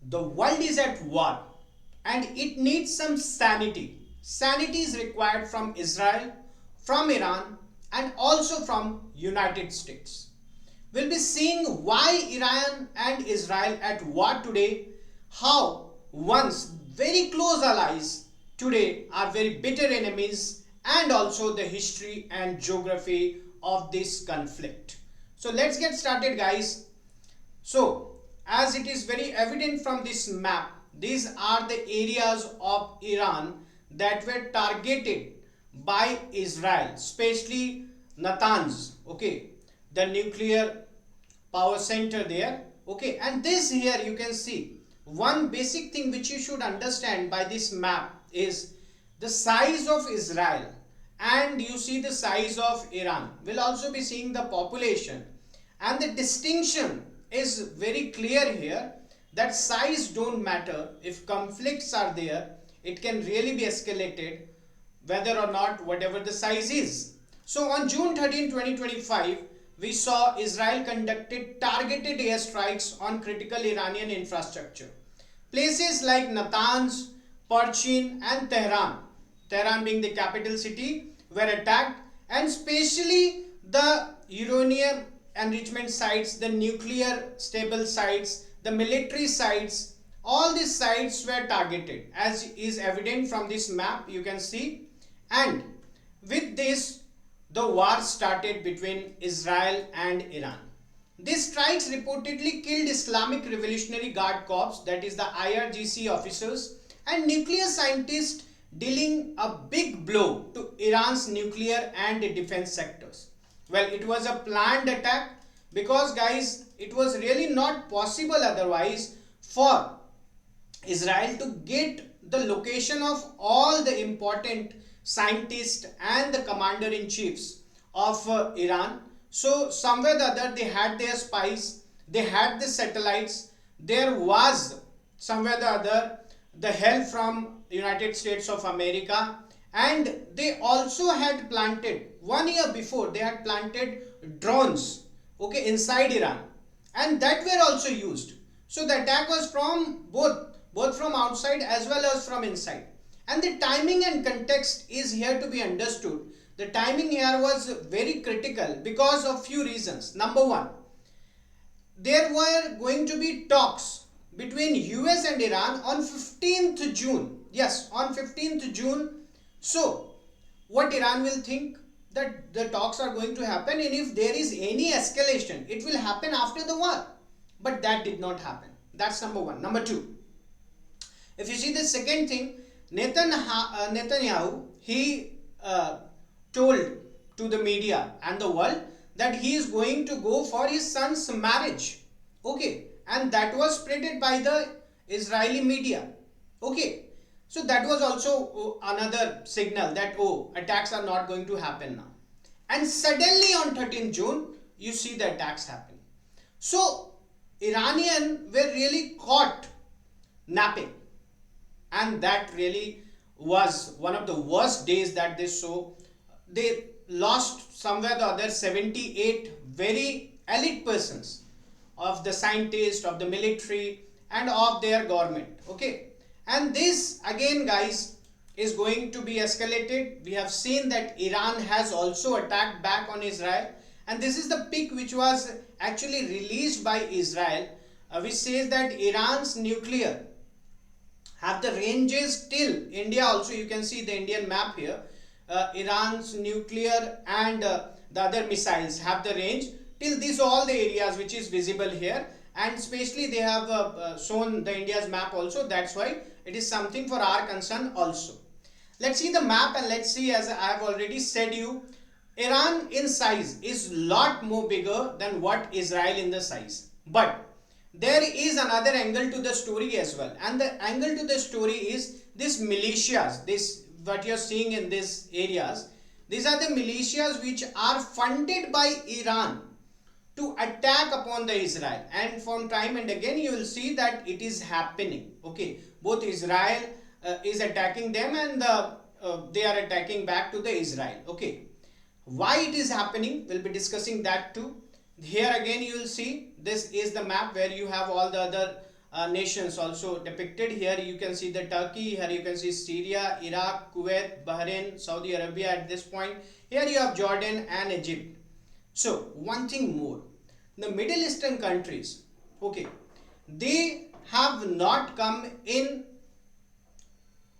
The world is at war and it needs some sanity. Sanity is required from Israel, from Iran, and also from United States. We'll be seeing why Iran and Israel at war today, how once very close allies today are very bitter enemies, and also the history and geography of this conflict. So let's get started, guys. So, as it is very evident from this map, these are the areas of Iran that were targeted by Israel, especially Natanz, okay, the nuclear power center there, okay. And this here you can see one basic thing which you should understand by this map is the size of Israel, and you see the size of Iran. We'll also be seeing the population, and the distinction is very clear here that size don't matter. If conflicts are there, it can really be escalated whether or not whatever the size is. So on June 13, 2025, we saw Israel conducted targeted airstrikes on critical Iranian infrastructure. Places like Natanz, Parchin and Tehran, Tehran being the capital city, were attacked, and especially the uranium enrichment sites, the nuclear stable sites, the military sites, all these sites were targeted, as is evident from this map you can see. And with this, the war started between Israel and Iran. These strikes reportedly killed Islamic Revolutionary Guard Corps, that is the IRGC officers, and nuclear scientists, dealing a big blow to Iran's nuclear and defense sectors. Well, it was a planned attack because, guys, it was really not possible otherwise for Israel to get the location of all the important scientists and the commander-in-chiefs of Iran. So somewhere or the other they had their spies, they had the satellites, there was somewhere or the other the help from United States of America, and they also had planted 1 year before, they had planted drones, okay, inside Iran, and that were also used. So the attack was from both from outside as well as from inside. And the timing and context is here to be understood. The timing here was very critical because of few reasons. Number one, there were going to be talks between US and Iran on 15th June. Yes, on 15th June. So, what Iran will think that the talks are going to happen, and if there is any escalation, it will happen after the war. But that did not happen. That's number one. Number two, if you see the second thing, Netanyahu, he told to the media and the world that he is going to go for his son's marriage, okay, and that was spreaded by the Israeli media, okay. So that was also another signal that, oh, attacks are not going to happen now. And suddenly on 13th June, you see the attacks happen. So Iranian were really caught napping, and that really was one of the worst days that they saw. They lost somewhere or the other 78 very elite persons of the scientists, of the military, and of their government, okay. And this again, guys, is going to be escalated. We have seen that Iran has also attacked back on Israel, and this is the pic which was actually released by Israel, which says that Iran's nuclear have the ranges till India. Also you can see the Indian map here. Iran's nuclear and the other missiles have the range till these all the areas which is visible here, and especially they have shown the India's map also. That's why it is something for our concern also. Let's see the map, and let's see, as I have already said you, Iran in size is lot more bigger than what Israel in the size. But there is another angle to the story as well, and the angle to the story is this militias, this what you are seeing in these areas. These are the militias which are funded by Iran to attack upon the Israel, and from time and again you will see that it is happening, okay. Both Israel is attacking them, and they are attacking back to the Israel, okay. Why it is happening, we'll be discussing that too. Here again you will see this is the map where you have all the other nations also depicted. Here you can see the Turkey, here you can see Syria, Iraq, Kuwait, Bahrain, Saudi Arabia at this point. Here you have Jordan and Egypt. So one thing more, the Middle Eastern countries, okay, they have not come in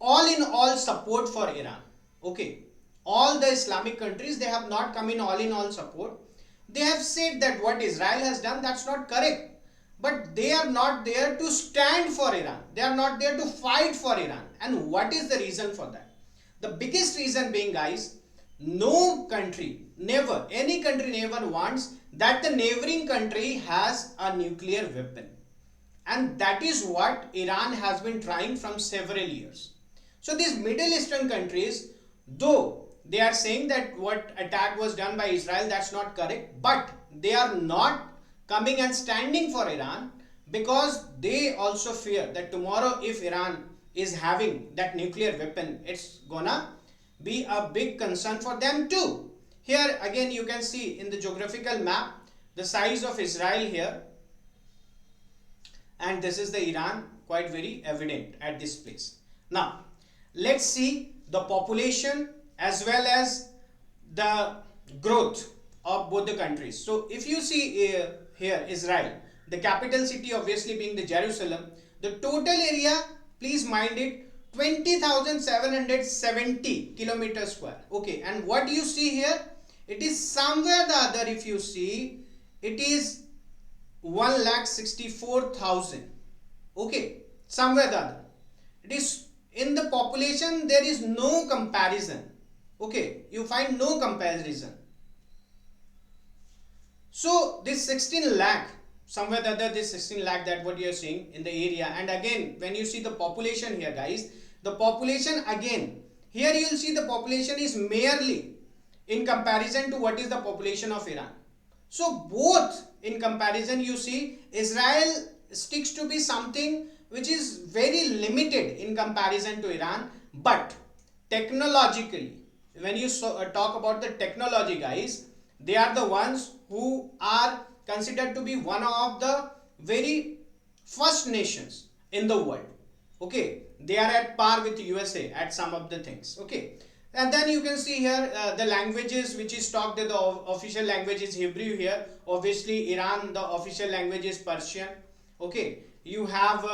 all support for Iran. Okay, all the Islamic countries, they have not come in all support. They have said that what Israel has done, that's not correct. But they are not there to stand for Iran. They are not there to fight for Iran. And what is the reason for that? The biggest reason being, guys, no country, never, any country never wants that the neighboring country has a nuclear weapon. And that is what Iran has been trying from several years. So these Middle Eastern countries, though they are saying that what attack was done by Israel, that's not correct, but they are not coming and standing for Iran because they also fear that tomorrow if Iran is having that nuclear weapon, it's gonna be a big concern for them too. Here again you can see in the geographical map the size of Israel here, and this is the Iran, quite very evident at this place. Now let's see the population as well as the growth of both the countries. So if you see here Israel, the capital city obviously being the Jerusalem, the total area, please mind it, 20,770 kilometers square. Okay, and what you see here, it is somewhere the other, if you see, it is 1,64,000. Okay, somewhere the other. It is in the population, there is no comparison. Okay, you find no comparison. So this 16 lakh, somewhere the other, this 16 lakh, that what you are seeing in the area. And again, when you see the population here, guys, the population again, here you will see the population is merely in comparison to what is the population of Iran. So both in comparison, you see Israel sticks to be something which is very limited in comparison to Iran. But technologically, when you talk about the technology, guys, they are the ones who are considered to be one of the very first nations in the world. Okay, they are at par with USA at some of the things. Okay, and then you can see here the languages which is talked, the official language is Hebrew here. Obviously Iran, the official language is Persian. Okay, you have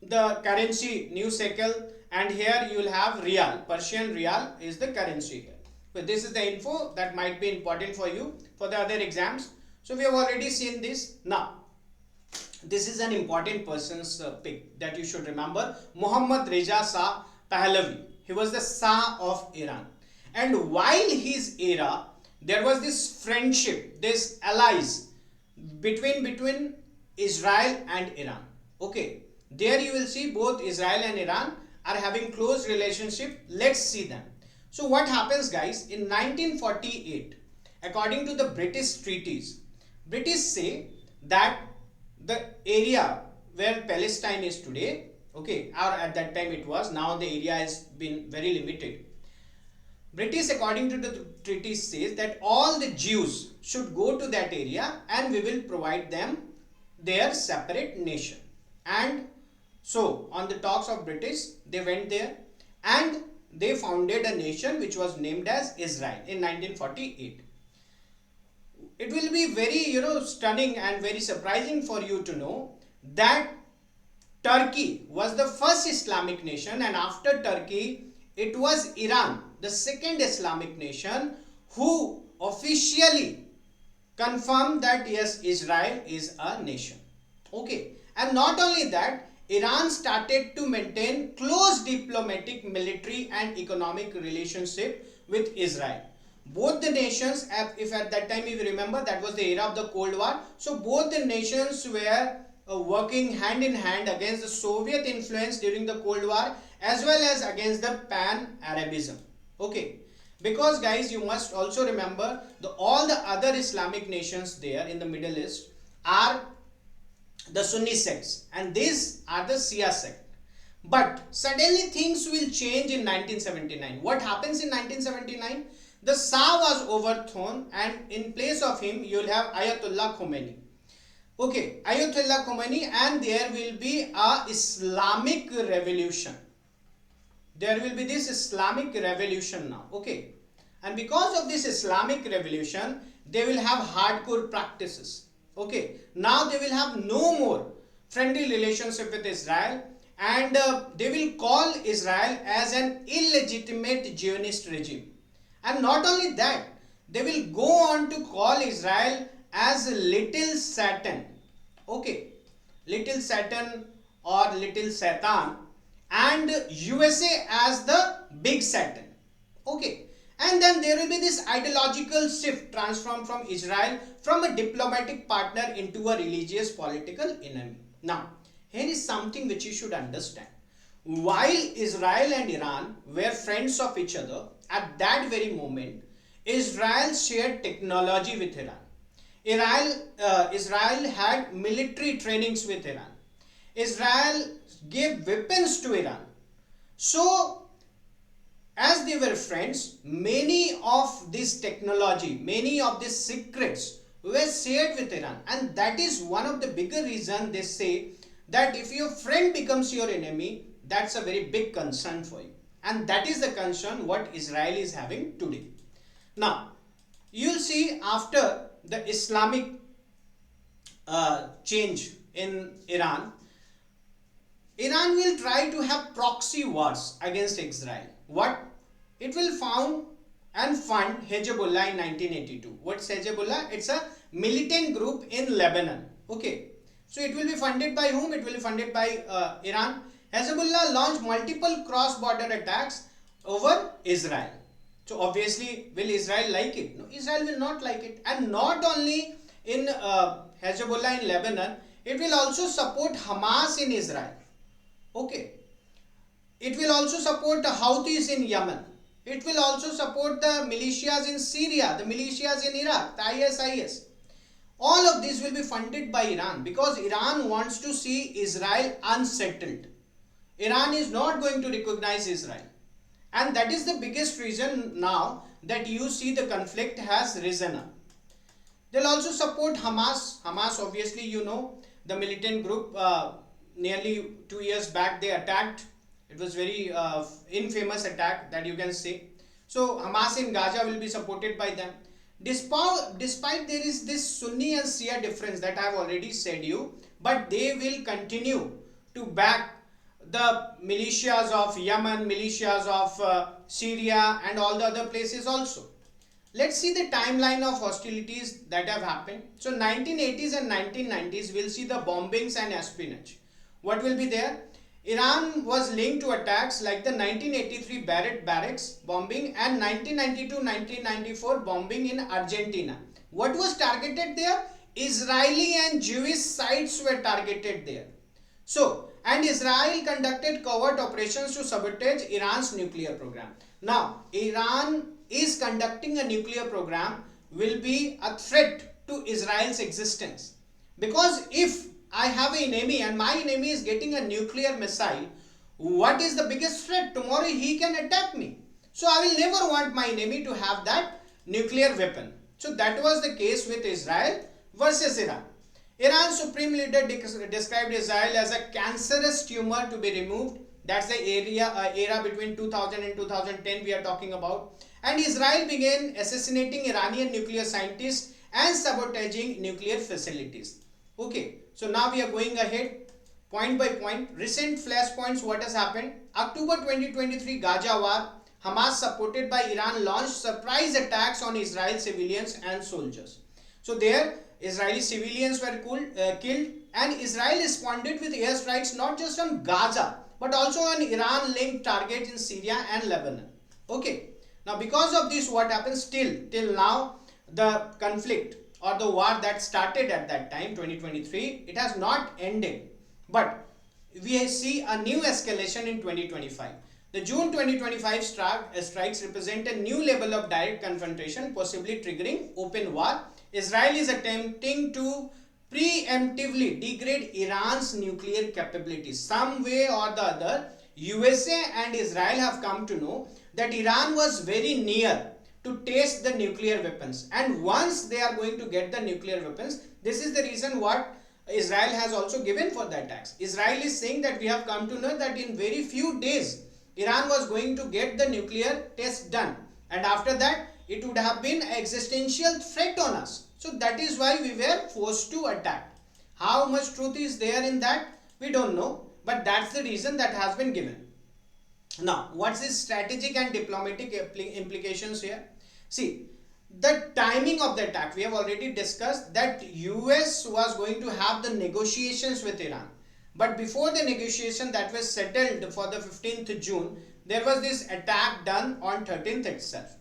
the currency new shekel, and here you will have rial. Persian rial is the currency here. But this is the info that might be important for you for the other exams. So we have already seen this. Now this is an important person's pick that you should remember. Muhammad Reza Shah Pahlavi. He was the Shah of Iran, and while his era there was this friendship, this allies between Israel and Iran. Okay, there you will see both Israel and Iran are having close relationship. Let's see them. So what happens, guys, in 1948, according to the British treaties, British say that the area where Palestine is today, okay, or at that time it was, now the area has been very limited. British, according to the treaties, says that all the Jews should go to that area and we will provide them their separate nation. And so on the talks of British, they went there and they founded a nation which was named as Israel in 1948. It will be very, stunning and very surprising for you to know that Turkey was the first Islamic nation, and after Turkey, it was Iran, the second Islamic nation, who officially confirmed that yes, Israel is a nation. Okay, and not only that, Iran started to maintain close diplomatic, military and economic relationship with Israel. Both the nations, if at that time if you remember, that was the era of the Cold War. So both the nations were working hand in hand against the Soviet influence during the Cold War as well as against the Pan-Arabism. Okay, because guys, you must also remember all the other Islamic nations there in the Middle East are the Sunni sects and these are the Shia sect. But suddenly things will change in 1979. What happens in 1979? The Shah was overthrown and in place of him you will have Ayatollah Khamenei. Okay, Ayatollah Khamenei, and there will be a Islamic revolution. There will be this Islamic revolution now. Okay, and because of this Islamic revolution, they will have hardcore practices. Okay, now they will have no more friendly relationship with Israel, and they will call Israel as an illegitimate Zionist regime. And not only that, they will go on to call Israel as little Satan. Okay, little Satan or little Satan, and USA as the big Satan. Okay, and then there will be this ideological shift, transformed from Israel from a diplomatic partner into a religious political enemy. Now, here is something which you should understand. While Israel and Iran were friends of each other, at that very moment, Israel shared technology with Iran. Israel had military trainings with Iran. Israel gave weapons to Iran. So, as they were friends, many of this technology, many of these secrets were shared with Iran. And that is one of the bigger reasons they say that if your friend becomes your enemy, that's a very big concern for you. And that is the concern what Israel is having today. Now, you'll see after the Islamic change in Iran, Iran will try to have proxy wars against Israel. What? It will found and fund Hezbollah in 1982. What's Hezbollah? It's a militant group in Lebanon. Okay. So it will be funded by whom? It will be funded by Iran. Hezbollah launched multiple cross-border attacks over Israel. So obviously, will Israel like it? No, Israel will not like it. And not only in Hezbollah in Lebanon, it will also support Hamas in Israel. Okay. It will also support the Houthis in Yemen. It will also support the militias in Syria, the militias in Iraq, the ISIS. All of this will be funded by Iran because Iran wants to see Israel unsettled. Iran is not going to recognize Israel. And that is the biggest reason now that you see the conflict has risen up. They'll also support Hamas. Hamas, obviously, you know, the militant group, nearly 2 years back they attacked. It was very infamous attack that you can say. So Hamas in Gaza will be supported by them. Despite there is this Sunni and Shia difference that I have already said you, but they will continue to back the militias of Yemen, militias of Syria and all the other places also. Let's see the timeline of hostilities that have happened. So 1980s and 1990s we'll see the bombings and espionage. What will be there? Iran was linked to attacks like the 1983 Barrett barracks bombing and 1992-1994 bombing in Argentina. What was targeted there? Israeli and Jewish sites were targeted there. So, and Israel conducted covert operations to sabotage Iran's nuclear program. Now, Iran is conducting a nuclear program will be a threat to Israel's existence. Because if I have an enemy and my enemy is getting a nuclear missile, what is the biggest threat? Tomorrow he can attack me. So I will never want my enemy to have that nuclear weapon. So that was the case with Israel versus Iran. Iran's supreme leader described Israel as a cancerous tumor to be removed. That's the era between 2000 and 2010 we are talking about. And Israel began assassinating Iranian nuclear scientists and sabotaging nuclear facilities. Okay, so now we are going ahead point by point. Recent flashpoints, what has happened? October 2023 Gaza war. Hamas supported by Iran launched surprise attacks on Israeli civilians and soldiers. So there Israeli civilians were killed, and Israel responded with airstrikes not just on Gaza but also on Iran linked targets in Syria and Lebanon. Okay, now because of this what happens till now the conflict or the war that started at that time 2023, it has not ended, but we see a new escalation in 2025. The June 2025 strikes represent a new level of direct confrontation, possibly triggering open war. Israel is attempting to preemptively degrade Iran's nuclear capabilities. Some way or the other, USA and Israel have come to know that Iran was very near to test the nuclear weapons, and once they are going to get the nuclear weapons, this is the reason what Israel has also given for the attacks. Israel is saying that we have come to know that in very few days Iran was going to get the nuclear test done, and after that it would have been an existential threat on us. So that is why we were forced to attack. How much truth is there in that? We don't know, but that's the reason that has been given. Now, what's the strategic and diplomatic implications here? See, the timing of the attack, we have already discussed that US was going to have the negotiations with Iran. But before the negotiation that was settled for the 15th June, there was this attack done on 13th itself.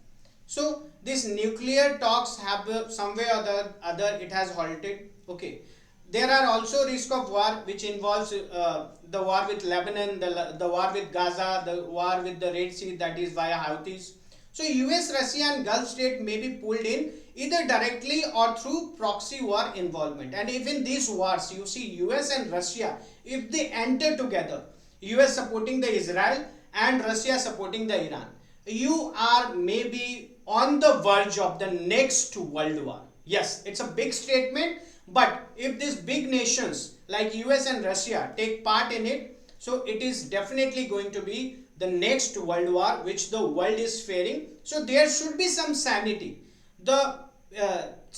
So, these nuclear talks have some way or the other it has halted. Okay. There are also risk of war which involves the war with Lebanon, the war with Gaza, the war with the Red Sea, that is via Houthis. So US, Russia and Gulf state may be pulled in either directly or through proxy war involvement. And even these wars, you see US and Russia, if they enter together, US supporting the Israel and Russia supporting the Iran, you are maybe on the verge of the next world war. Yes, it's a big statement. But if these big nations like US and Russia take part in it, so it is definitely going to be the next world war which the world is fearing. So there should be some sanity. The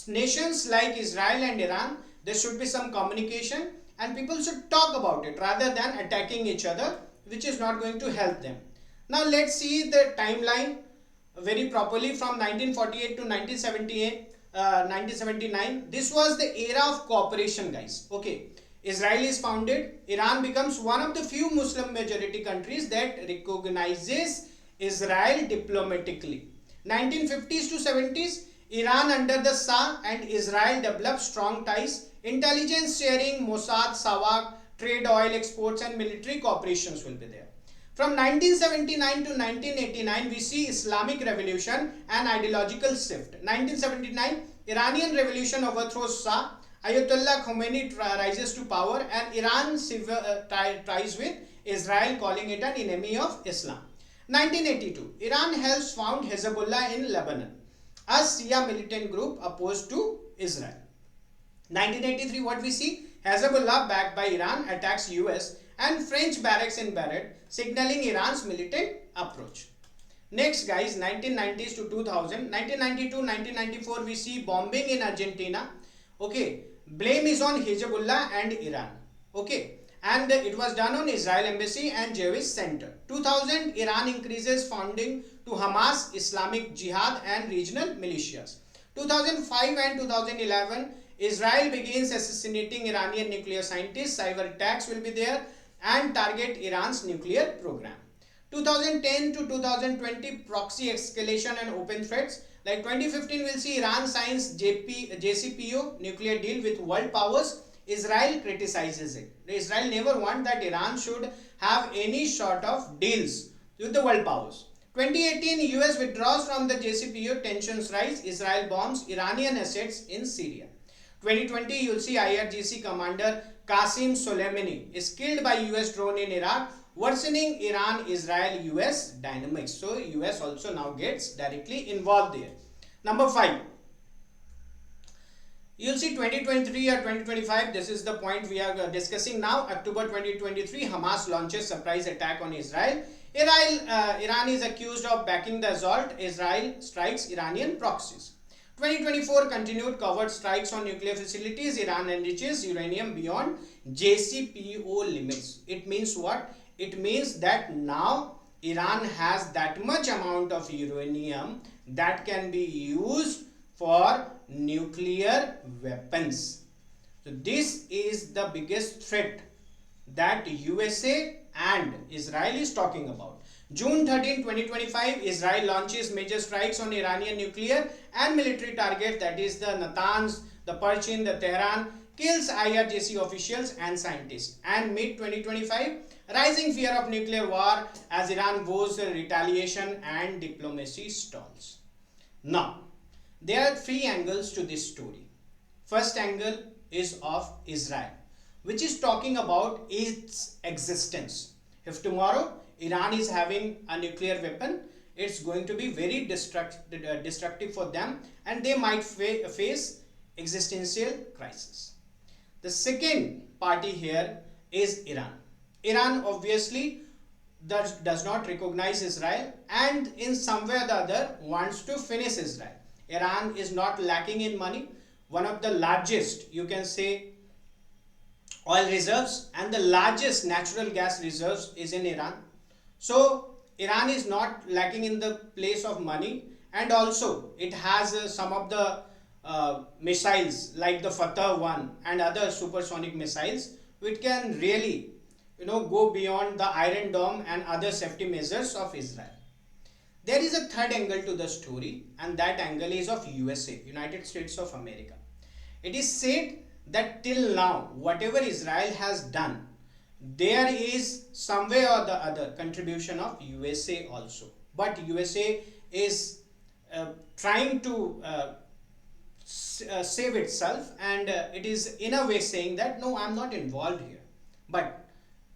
nations like Israel and Iran, there should be some communication and people should talk about it rather than attacking each other, which is not going to help them. Now let's see the timeline very properly from 1948 to 1978. 1979. This was the era of cooperation, guys. Okay, Israel is founded. Iran becomes one of the few Muslim majority countries that recognizes Israel diplomatically. 1950s to 70s, Iran under the Shah and Israel developed strong ties. Intelligence sharing, Mossad, SAWAK, trade, oil exports and military cooperations will be there. From 1979 to 1989, we see Islamic revolution and ideological shift. 1979, Iranian revolution overthrows Shah. Ayatollah Khamenei rises to power and Iran ties with Israel, calling it an enemy of Islam. 1982, Iran helps found Hezbollah in Lebanon, a Shia militant group opposed to Israel. 1983, what we see? Hezbollah, backed by Iran, attacks US and French barracks in Beirut, signaling Iran's militant approach. Next, guys, 1990s to 2000, 1992, 1994, we see bombing in Argentina. Okay, blame is on Hezbollah and Iran. Okay, and it was done on Israel Embassy and Jewish Center. 2000, Iran increases funding to Hamas, Islamic Jihad and regional militias. 2005 and 2011, Israel begins assassinating Iranian nuclear scientists. Cyber attacks will be there and target Iran's nuclear program. 2010 to 2020, proxy escalation and open threats. Like 2015, we'll see Iran signs JCPO nuclear deal with world powers. Israel criticizes it. Israel never wants that Iran should have any sort of deals with the world powers. 2018, US withdraws from the JCPO, tensions rise. Israel bombs Iranian assets in Syria. 2020, you'll see IRGC commander Qasim Soleimani is killed by US drone in Iraq, worsening Iran-Israel-US dynamics. So US also now gets directly involved there. Number 5. You'll see 2023 or 2025. This is the point we are discussing now. October 2023, Hamas launches surprise attack on Israel. Iran is accused of backing the assault. Israel strikes Iranian proxies. 2024, continued covert strikes on nuclear facilities. Iran enriches uranium beyond JCPO limits. It means what? It means that now Iran has that much amount of uranium that can be used for nuclear weapons. So this is the biggest threat that USA and Israel is talking about. June 13, 2025, Israel launches major strikes on Iranian nuclear and military targets, that is the Natanz, the Perchin, the Tehran, kills IRGC officials and scientists. And mid-2025, rising fear of nuclear war as Iran vows retaliation and diplomacy stalls. Now, there are 3 angles to this story. First angle is of Israel, which is talking about its existence. If tomorrow Iran is having a nuclear weapon, it's going to be very destructive for them and they might face existential crisis. The second party here is Iran. Iran obviously does not recognize Israel and in some way or the other wants to finish Israel. Iran is not lacking in money. One of the largest, you can say, oil reserves and the largest natural gas reserves is in Iran. So Iran is not lacking in the place of money, and also it has some of the missiles like the Fatah 1 and other supersonic missiles which can really go beyond the Iron Dome and other safety measures of Israel. There is a third angle to the story, and that angle is of USA, United States of America. It is said that till now, whatever Israel has done, there is some way or the other contribution of USA also. But USA is trying to save itself, and it is in a way saying that no, I'm not involved here. But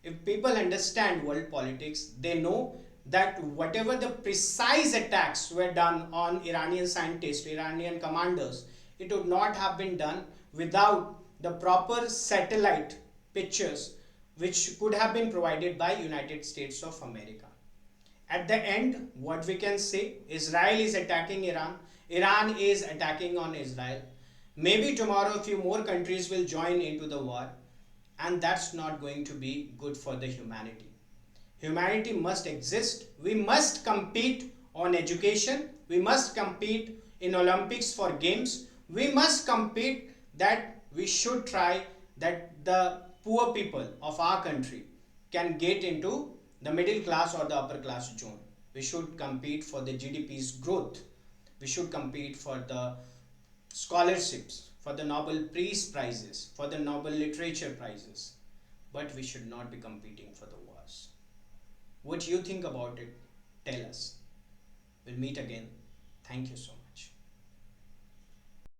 if people understand world politics, they know that whatever the precise attacks were done on Iranian scientists, Iranian commanders, it would not have been done without the proper satellite pictures which could have been provided by United States of America. At the end, what we can say, Israel is attacking Iran, Iran is attacking on Israel. Maybe tomorrow a few more countries will join into the war, and that's not going to be good for the humanity. Humanity must exist. We must compete on education. We must compete in Olympics for games. We must compete that we should try that the poor people of our country can get into the middle class or the upper class zone. We should compete for the GDP's growth. We should compete for the scholarships, for the Nobel Peace Prizes, for the Nobel Literature Prizes. But we should not be competing for the wars. What you think about it, tell us. We'll meet again. Thank you so much.